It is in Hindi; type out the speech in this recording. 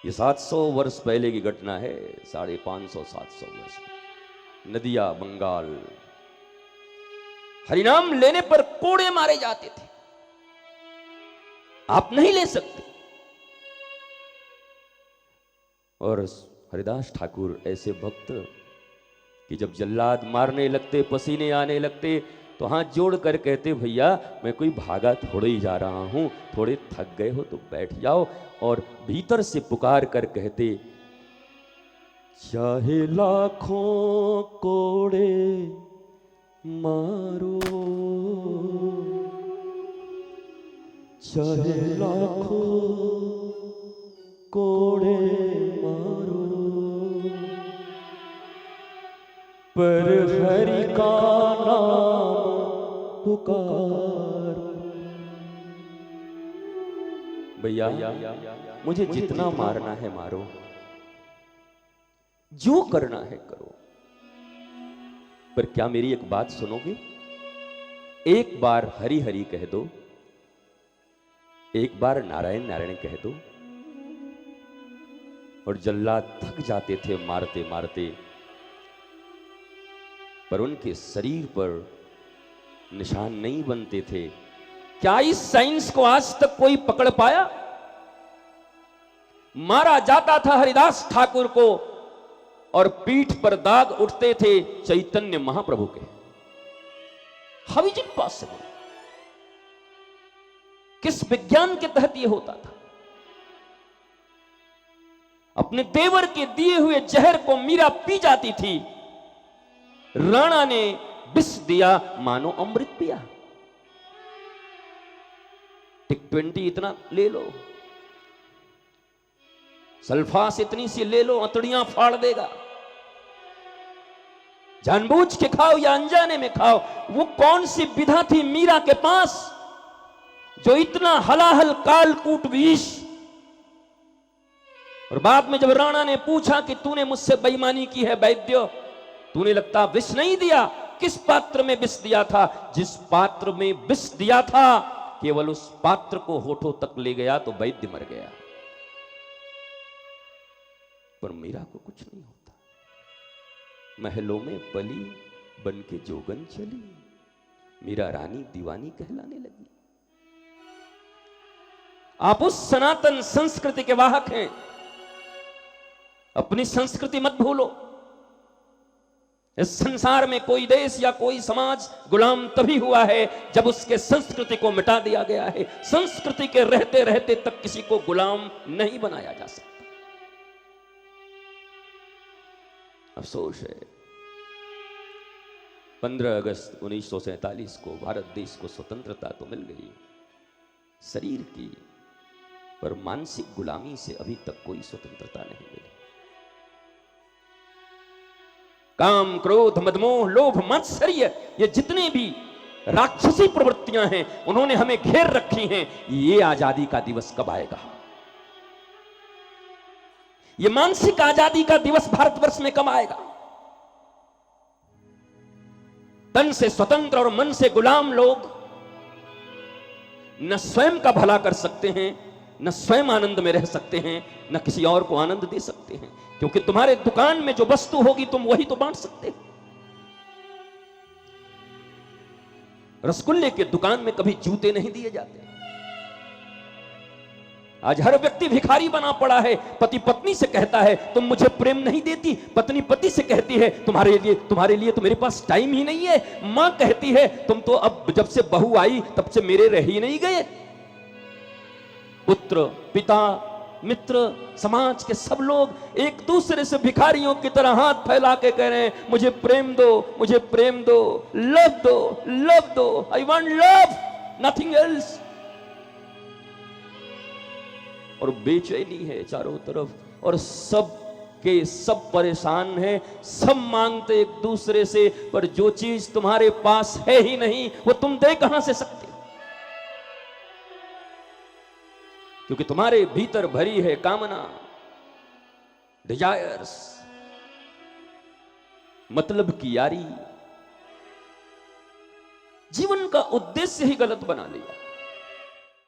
ये 700 वर्ष पहले की घटना है। 550-700 वर्ष नदिया बंगाल, हरिनाम लेने पर कोड़े मारे जाते थे। आप नहीं ले सकते। और हरिदास ठाकुर ऐसे भक्त कि जब जल्लाद मारने लगते, पसीने आने लगते, तो हाथ जोड़ कर कहते, भैया मैं कोई भागा थोड़े ही जा रहा हूं, थोड़े थक गए हो तो बैठ जाओ। और भीतर से पुकार कर कहते, चाहे लाखों कोड़े मारो, चाहे लाखों कोड़े मारो, पर हरि का नाम पुकार। भैया मुझे जितना मारना है मारो, जो करना है करो, पर क्या मेरी एक बात सुनोगे? एक बार हरि हरि कह दो, एक बार नारायण नारायण कह दो। और जल्लाद थक जाते थे मारते मारते, पर उनके शरीर पर निशान नहीं बनते थे। क्या इस साइंस को आज तक कोई पकड़ पाया? मारा जाता था हरिदास ठाकुर को और पीठ पर दाग उठते थे चैतन्य महाप्रभु के। How is it possible? किस विज्ञान के तहत यह होता था? अपने देवर के दिए हुए जहर को मीरा पी जाती थी, राणा ने विष दिया मानो अमृत पिया। टिक 20 इतना ले लो, सल्फास इतनी सी ले लो, अंतड़ियां फाड़ देगा। जानबूझ के खाओ या अनजाने में खाओ। वो कौन सी विधा थी मीरा के पास जो इतना हलाहल कालकूट विष? और बाद में जब राणा ने पूछा कि तूने मुझसे बेईमानी की है वैद्य, तूने लगता विष नहीं दिया। किस पात्र में विष दिया था? जिस पात्र में विष दिया था केवल उस पात्र को होठों तक ले गया तो वैद्य मर गया, पर मीरा को कुछ नहीं होता। महलों में पली बन के जोगन चली, मीरा रानी दीवानी कहलाने लगी। आप उस सनातन संस्कृति के वाहक हैं। अपनी संस्कृति मत भूलो। इस संसार में कोई देश या कोई समाज गुलाम तभी हुआ है जब उसके संस्कृति को मिटा दिया गया है। संस्कृति के रहते रहते तक किसी को गुलाम नहीं बनाया जा सकता। अफसोस है 15 अगस्त 1947 को भारत देश को स्वतंत्रता तो मिल गई शरीर की, पर मानसिक गुलामी से अभी तक कोई स्वतंत्रता नहीं मिली। काम, क्रोध, मदमोह, लोभ, मात्सर्य, ये जितने भी राक्षसी प्रवृत्तियां हैं उन्होंने हमें घेर रखी हैं। ये आजादी का दिवस कब आएगा? ये मानसिक आजादी का दिवस भारतवर्ष में कब आएगा? तन से स्वतंत्र और मन से गुलाम लोग न स्वयं का भला कर सकते हैं, न स्वयं आनंद में रह सकते हैं, न किसी और को आनंद दे सकते हैं। क्योंकि तुम्हारे दुकान में जो वस्तु होगी तुम वही तो बांट सकते हो। रसगुल्ले के दुकान में कभी जूते नहीं दिए जाते। आज हर व्यक्ति भिखारी बना पड़ा है। पति पत्नी से कहता है तुम मुझे प्रेम नहीं देती, पत्नी पति से कहती है तुम्हारे लिए तो मेरे पास टाइम ही नहीं है। मां कहती है तुम तो अब जब से बहू आई तब से मेरे रह ही नहीं गए। पुत्र, पिता, मित्र, समाज के सब लोग एक दूसरे से भिखारियों की तरह हाथ फैला के कह रहे हैं मुझे प्रेम दो, मुझे प्रेम दो, लव दो, लव दो, I want love, nothing else. और बेचैनी है चारों तरफ और सब परेशान हैं, सब मांगते एक दूसरे से, पर जो चीज तुम्हारे पास है ही नहीं वो तुम दे कहां से सकते? क्योंकि तुम्हारे भीतर भरी है कामना, डिजायर्स, मतलब की यारी। जीवन का उद्देश्य ही गलत बना लिया।